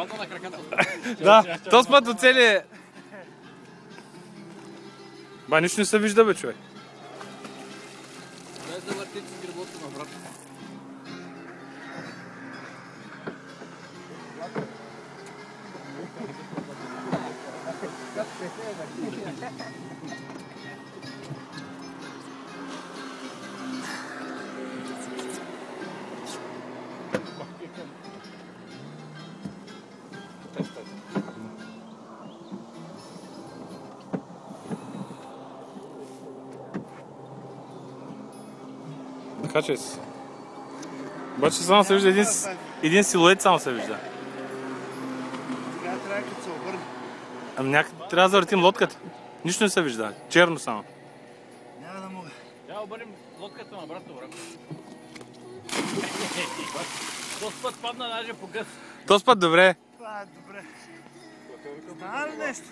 Падна на краката. Да, този път до цели... Ба, нищо не се вижда, бе, човек. Дай да въртите с гриблото на врата. Качай се. Обаче само се вижда един силует, само се вижда. Сега трябва като се обърне. Ами някак трябва да завъртим лодката. Нищо не се вижда. Черно само. Няма да мога. Трябва да обърнем лодката на обратно врата. Този път падна даже по гъс. Този път добре. Това е добре. Знае ли нещо?